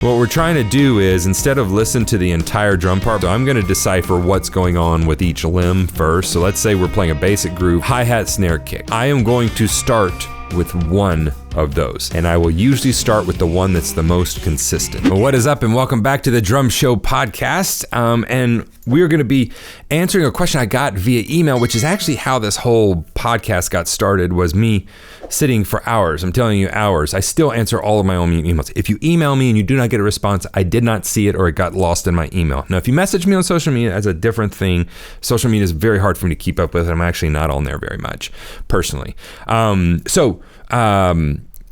What we're trying to do is, instead of listen to the entire drum part, I'm going to decipher what's going on with each limb first. So let's say we're playing a basic groove, hi-hat, snare, kick. I am going to start with one of those, and I will usually start with the one that's the most consistent. Well, what is up, and welcome back to the Drum Show podcast. And we're going to be answering a question I got via email, which is actually how this whole podcast got started, was me sitting for hours. I'm telling you, hours. I still answer all of my own emails. If you email me and you do not get a response, I did not see it or it got lost in my email. Now, if you message me on social media, that's a different thing. Social media is very hard for me to keep up with. I'm actually not on there very much, personally.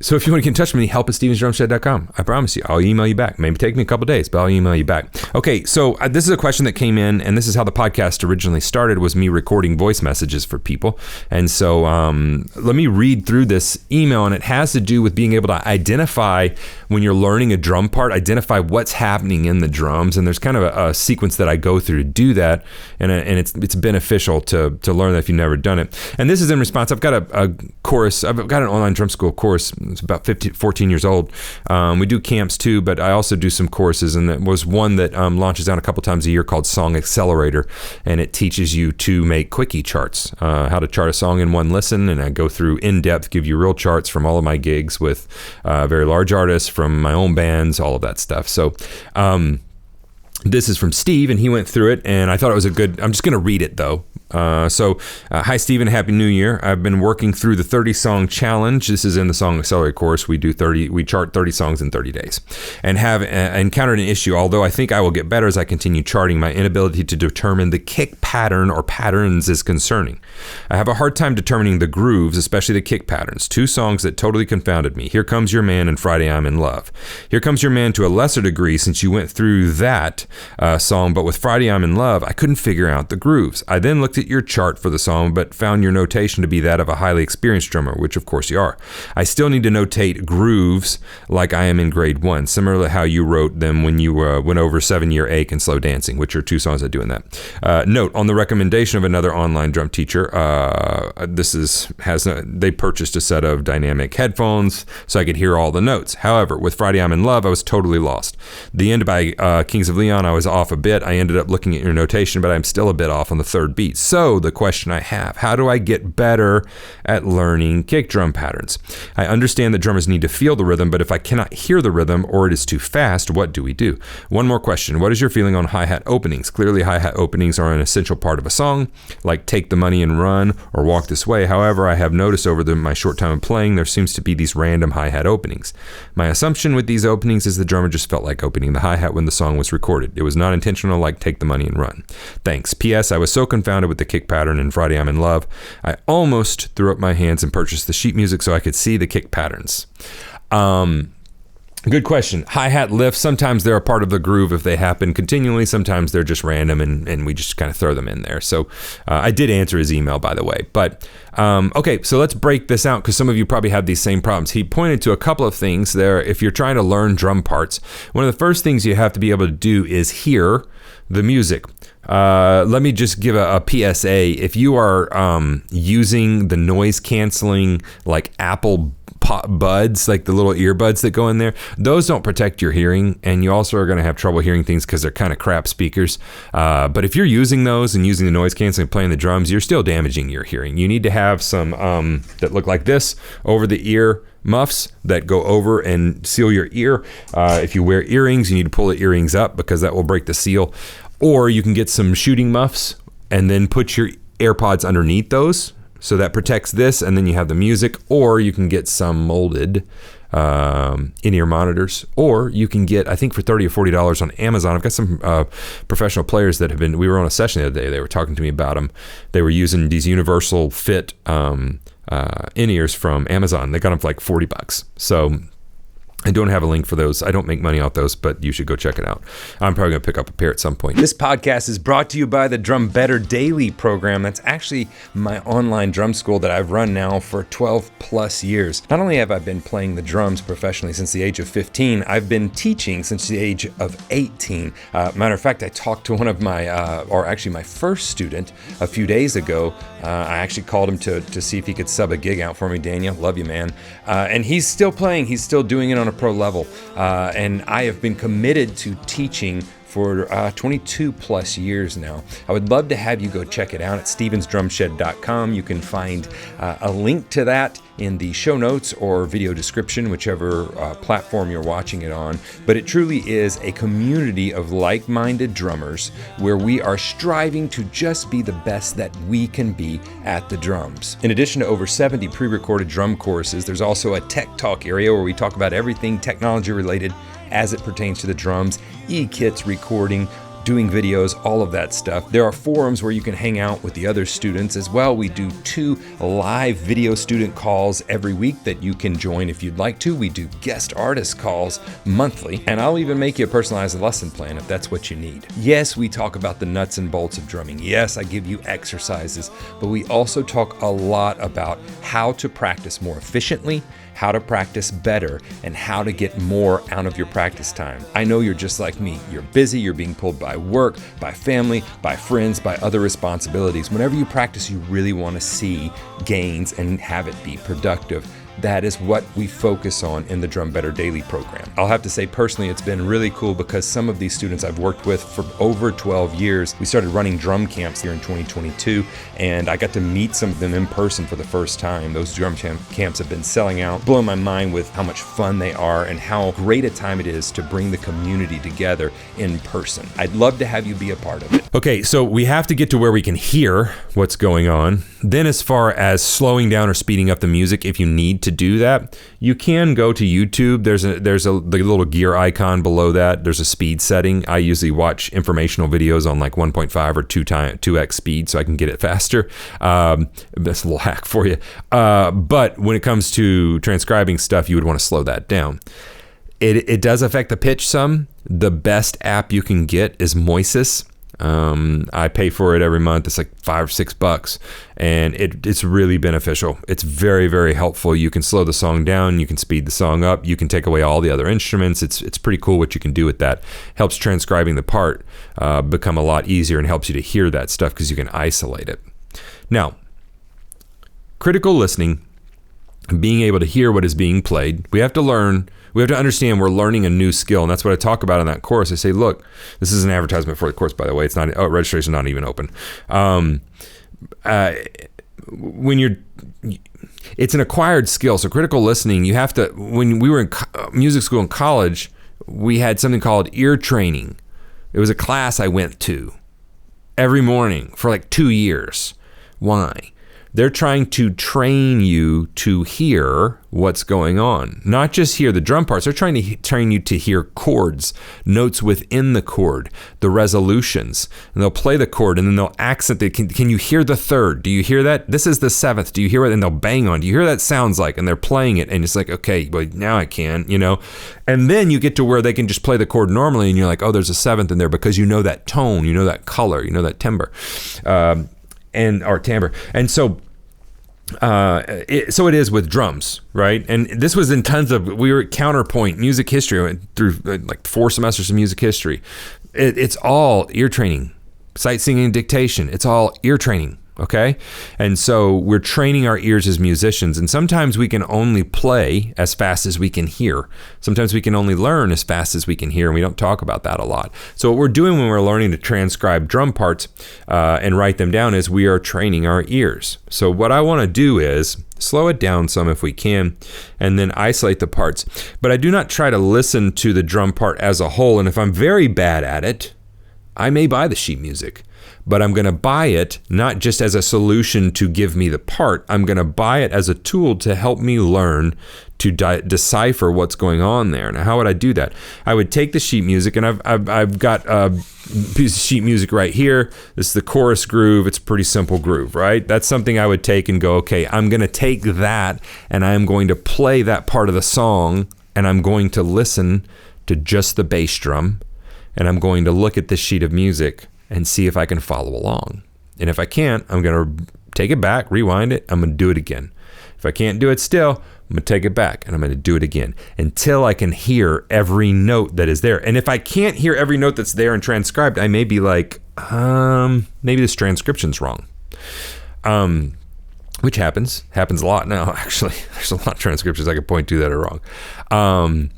So if you want to get in touch with me, help@stevensdrumshed.com. I promise you, I'll email you back. Maybe take me a couple days, but I'll email you back. Okay, so this is a question that came in, and this is how the podcast originally started, was me recording voice messages for people. And so let me read through this email, and it has to do with being able to identify, when you're learning a drum part, identify what's happening in the drums. And there's kind of a sequence that I go through to do that, and it's beneficial to learn that if you've never done it. And this is in response. I've got a course. I've got an online drum school course. It's about 14 years old. We do camps too, but I also do some courses, and there was one that launches out a couple times a year called Song Accelerator, and it teaches you to make quickie charts, how to chart a song in one listen, and I go through in depth, give you real charts from all of my gigs with very large artists, from my own bands, all of that stuff. So this is from Steve, and he went through it, and I thought it was I'm just going to read it though. Hi Stephen, Happy New Year. I've been working through the 30 song challenge. This is in the Song Accelerator course. We chart 30 songs in 30 days, and have encountered an issue. Although I think I will get better as I continue charting, my inability to determine the kick pattern or patterns is concerning. I have a hard time determining the grooves, especially the kick patterns. Two songs that totally confounded me: Here Comes Your Man and Friday I'm in Love. Here Comes Your Man to a lesser degree, since you went through that song, but with Friday I'm in Love, I couldn't figure out the grooves. I then looked at your chart for the song, but found your notation to be that of a highly experienced drummer, which of course you are. I still need to notate grooves like I am in grade 1, similar to how you wrote them when you went over 7-Year Ache and Slow Dancing, which are two songs I do in that. Note, on the recommendation of another online drum teacher, they purchased a set of dynamic headphones so I could hear all the notes. However, with Friday I'm in Love, I was totally lost. The end by Kings of Leon, I was off a bit. I ended up looking at your notation, but I'm still a bit off on the third beat. So the question I have: how do I get better at learning kick drum patterns? I understand that drummers need to feel the rhythm, but if I cannot hear the rhythm or it is too fast, what do we do? One more question: what is your feeling on hi-hat openings? Clearly, hi-hat openings are an essential part of a song, like Take the Money and Run or Walk This Way. However, I have noticed over my short time of playing, there seems to be these random hi-hat openings. My assumption with these openings is the drummer just felt like opening the hi-hat when the song was recorded. It was not intentional, like Take the Money and Run. Thanks. P.S. I was so confounded with the kick pattern in Friday I'm in Love, I almost threw up my hands and purchased the sheet music so I could see the kick patterns. Good question. Hi-hat lifts, sometimes they're a part of the groove if they happen continually. Sometimes they're just random, and we just kind of throw them in there. So I did answer his email, by the way. But okay, so let's break this out, because some of you probably have these same problems. He pointed to a couple of things there. If you're trying to learn drum parts, one of the first things you have to be able to do is hear the music. Let me just give a PSA. If you are using the noise canceling, like Apple buds, like the little earbuds that go in there, those don't protect your hearing, and you also are going to have trouble hearing things because they're kind of crap speakers. But if you're using those and using the noise canceling and playing the drums, you're still damaging your hearing. You need to have some that look like this over the ear muffs that go over and seal your ear. If you wear earrings, you need to pull the earrings up because that will break the seal. Or you can get some shooting muffs and then put your AirPods underneath those, so that protects this, and then you have the music. Or you can get some molded in-ear monitors, or you can get, I think for $30 or $40 on Amazon. I've got some professional players that we were on a session the other day. They were talking to me about them. They were using these universal fit in-ears from Amazon. They got them for like $40. So I don't have a link for those. I don't make money off those, but you should go check it out. I'm probably going to pick up a pair at some point. This podcast is brought to you by the Drum Better Daily program. That's actually my online drum school that I've run now for 12 plus years. Not only have I been playing the drums professionally since the age of 15, I've been teaching since the age of 18. Matter of fact, I talked to one of my first student a few days ago. I actually called him to see if he could sub a gig out for me. Daniel, love you, man. And he's still playing. He's still doing it on on a pro level. And I have been committed to teaching for 22 plus years now. I would love to have you go check it out at stevensdrumshed.com. You can find a link to that in the show notes or video description, whichever platform you're watching it on. But it truly is a community of like-minded drummers where we are striving to just be the best that we can be at the drums. In addition to over 70 pre-recorded drum courses, there's also a tech talk area where we talk about everything technology related as it pertains to the drums, e-kits, recording, doing videos, all of that stuff. There are forums where you can hang out with the other students as well. We do 2 live video student calls every week that you can join if you'd like to. We do guest artist calls monthly, and I'll even make you a personalized lesson plan if that's what you need. Yes, we talk about the nuts and bolts of drumming. Yes, I give you exercises, but we also talk a lot about how to practice more efficiently, how to practice better, and how to get more out of your practice time. I know you're just like me. You're busy, you're being pulled by work, by family, by friends, by other responsibilities. Whenever you practice, you really want to see gains and have it be productive. That is what we focus on in the Drum Better Daily program. I'll have to say personally, it's been really cool because some of these students I've worked with for over 12 years, we started running drum camps here in 2022, and I got to meet some of them in person for the first time. Those drum camps have been selling out, blowing my mind with how much fun they are and how great a time it is to bring the community together in person. I'd love to have you be a part of it. Okay, so we have to get to where we can hear what's going on. Then as far as slowing down or speeding up the music, if you need to do that, you can go to YouTube. There's the little gear icon below that. There's a speed setting. I usually watch informational videos on like 1.5 or 2x speed so I can get it faster. That's a little hack for you. But when it comes to transcribing stuff, you would want to slow that down. It does affect the pitch some. The best app you can get is Moises. I pay for it every month. It's like $5 or $6, and it's really beneficial. It's very, very helpful. You can slow the song down. You can speed the song up. You can take away all the other instruments. It's pretty cool what you can do with that. Helps transcribing the part become a lot easier and helps you to hear that stuff because you can isolate it. Now, critical listening, being able to hear what is being played, we have to understand we're learning a new skill, and that's what I talk about in that course. I say, look, this is an advertisement for the course, by the way. It's not, registration's not even open. It's an acquired skill. So critical listening, you have to, when we were in music school in college, we had something called ear training. It was a class I went to every morning for like 2 years. Why? They're trying to train you to hear what's going on. Not just hear the drum parts. They're trying to train you to hear chords, notes within the chord, the resolutions. And they'll play the chord and then they'll accent it. Can you hear the third? Do you hear that? This is the seventh. Do you hear it? And they'll bang on. Do you hear what that sounds like? And they're playing it. And it's like, okay, well, now I can, And then you get to where they can just play the chord normally. And you're like, oh, there's a seventh in there because you know that tone, you know that color, you know that timbre. Or timbre. And so it is with drums, right? And this was in we were at Counterpoint Music History. I went through like 4 semesters of music history. It's all ear training, sight singing and dictation. It's all ear training. Okay. And so we're training our ears as musicians, and sometimes we can only play as fast as we can hear. Sometimes we can only learn as fast as we can hear, and we don't talk about that a lot. So what we're doing when we're learning to transcribe drum parts and write them down is we are training our ears. So what I want to do is slow it down some if we can, and then isolate the parts. But I do not try to listen to the drum part as a whole, and if I'm very bad at it, I may buy the sheet music. But I'm going to buy it not just as a solution to give me the part. I'm going to buy it as a tool to help me learn to decipher what's going on there. Now, how would I do that? I would take the sheet music, and I've got a piece of sheet music right here. This is the chorus groove. It's a pretty simple groove, right? That's something I would take and go, okay, I'm going to take that, and I'm going to play that part of the song, and I'm going to listen to just the bass drum, and I'm going to look at this sheet of music and see if I can follow along. And if I can't, I'm going to take it back, rewind it, I'm going to do it again. If I can't do it still, I'm going to take it back and I'm going to do it again until I can hear every note that is there. And if I can't hear every note that's there and transcribed, I may be like, maybe this transcription's wrong. Which happens a lot now, actually. There's a lot of transcriptions I could point to that are wrong.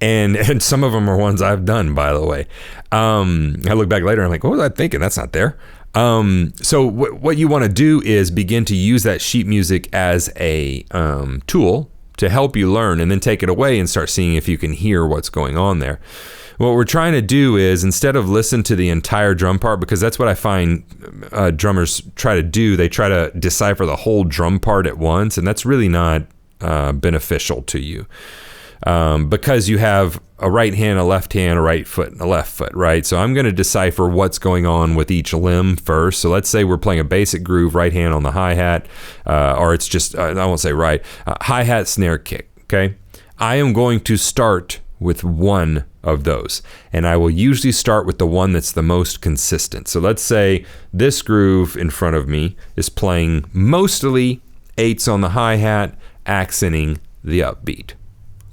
And some of them are ones I've done, by the way. I look back later, I'm like, what was I thinking? That's not there. So what you want to do is begin to use that sheet music as a tool to help you learn, and then take it away and start seeing if you can hear what's going on there. What we're trying to do is, instead of listen to the entire drum part, because that's what I find drummers try to do, they try to decipher the whole drum part at once, and that's really not beneficial to you. Because you have a right hand, a left hand, a right foot, and a left foot, right? So I'm going to decipher what's going on with each limb first. So let's say we're playing a basic groove, right hand on the hi-hat, or it's just, I won't say right, hi-hat, snare, kick, okay? I am going to start with one of those, and I will usually start with the one that's the most consistent. So let's say this groove in front of me is playing mostly eights on the hi-hat, accenting the upbeat.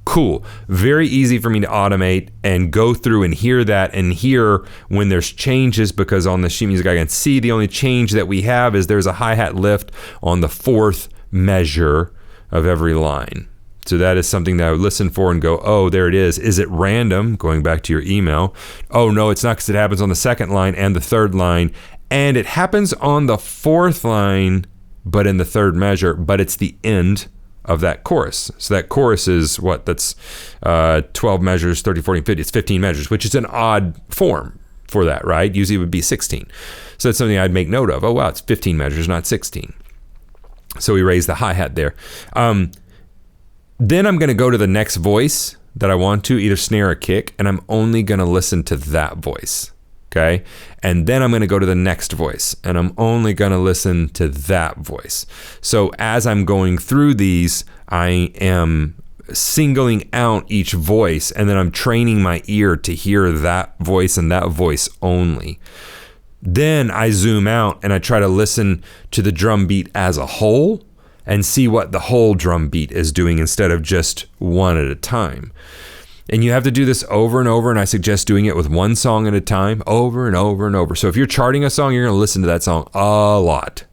Cool. Very easy for me to automate and go through and hear that, and hear when there's changes, because on the sheet music I can see the only change that we have is there's a hi-hat lift on the fourth measure of every line. So that is something that I would listen for and go, oh, there it is. Is it random? Going back to your email. Oh, no, it's not, because it happens on the second line and the third line. And it happens on the fourth line, but in the third measure, but it's the end of that chorus. So that chorus is what? That's 12 measures, 30, 40, 50. It's 15 measures, which is an odd form for that, right? Usually it would be 16. So that's something I'd make note of. Oh, wow, it's 15 measures, not 16. So we raise the hi-hat there. Then I'm going to go to the next voice that I want to, either snare or kick, and I'm only going to listen to that voice. Okay. And then I'm going to go to the next voice, and I'm only going to listen to that voice. So as I'm going through these, I am singling out each voice, and then I'm training my ear to hear that voice and that voice only. Then I zoom out and I try to listen to the drum beat as a whole and see what the whole drum beat is doing instead of just one at a time. And you have to do this over and over, and I suggest doing it with one song at a time, over and over and over. So if you're charting a song, you're going to listen to that song a lot.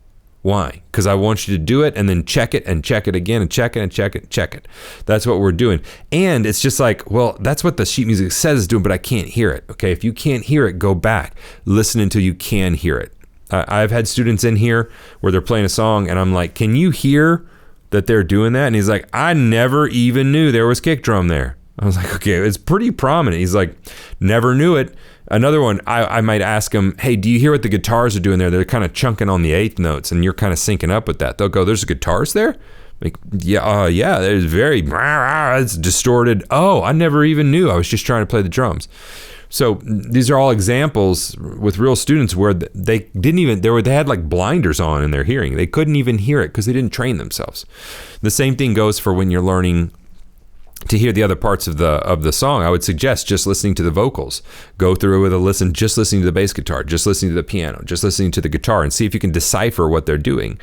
Why? Because I want you to do it and then check it and check it again and check it and check it and check it. That's what we're doing. And it's just like, well, that's what the sheet music says is doing, but I can't hear it. Okay, if you can't hear it, go back. Listen until you can hear it. I've had students in here where they're playing a song, and I'm like, can you hear that they're doing that? And he's like, I never even knew there was kick drum there. I was like, okay, it's pretty prominent. He's like, never knew it. Another one, I might ask him, hey, do you hear what the guitars are doing there? They're kind of chunking on the eighth notes, and you're kind of syncing up with that. They'll go, there's guitars there? Like, yeah, there's very, it's distorted. Oh, I never even knew. I was just trying to play the drums. So these are all examples with real students where they didn't even, they had like blinders on in their hearing. They couldn't even hear it because they didn't train themselves. The same thing goes for when you're learning to hear the other parts of the song. I would suggest just listening to the vocals. Go through with a listen, just listening to the bass guitar, just listening to the piano, just listening to the guitar, and see if you can decipher what they're doing.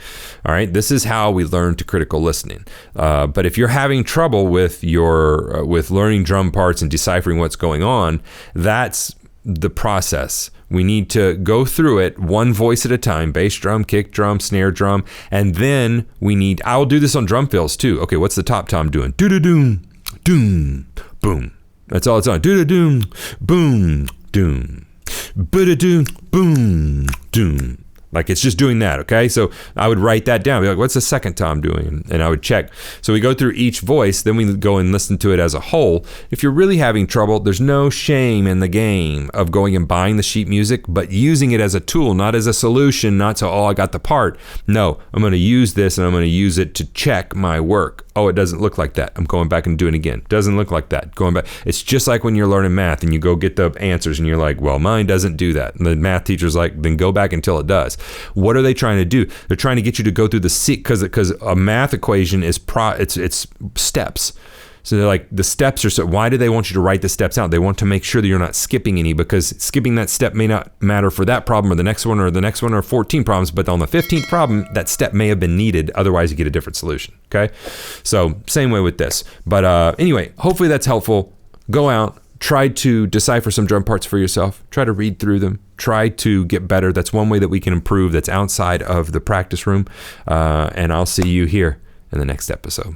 All right, this is how we learn to critical listening. But if you're having trouble with with learning drum parts and deciphering what's going on, that's the process. We need to go through it one voice at a time, bass drum, kick drum, snare drum, and then I'll do this on drum fills too. Okay, what's the top tom doing? Do-do-doom. Doom, boom. That's all it's on. Do-da-doom, boom, doom. Ba-da-doom, boom, doom. Like it's just doing that, okay? So I would write that down. Be like, what's the second tom doing? And I would check. So we go through each voice, then we go and listen to it as a whole. If you're really having trouble, there's no shame in the game of going and buying the sheet music, but using it as a tool, not as a solution, not so, I got the part. No, I'm going to use this and I'm going to use it to check my work. Oh, it doesn't look like that. I'm going back and doing it again. Doesn't look like that. Going back. It's just like when you're learning math and you go get the answers and you're like, well, mine doesn't do that. And the math teacher's like, then go back until it does. What are they trying to do? They're trying to get you to go through because a math equation is it's steps. So they're like, the steps are so, why do they want you to write the steps out? They want to make sure that you're not skipping any, because skipping that step may not matter for that problem or the next one or 14 problems, but on the 15th problem, that step may have been needed. Otherwise you get a different solution. Okay. So same way with this, but anyway, hopefully that's helpful. Go out, try to decipher some drum parts for yourself, try to read through them, try to get better. That's one way that we can improve that's outside of the practice room. And I'll see you here in the next episode.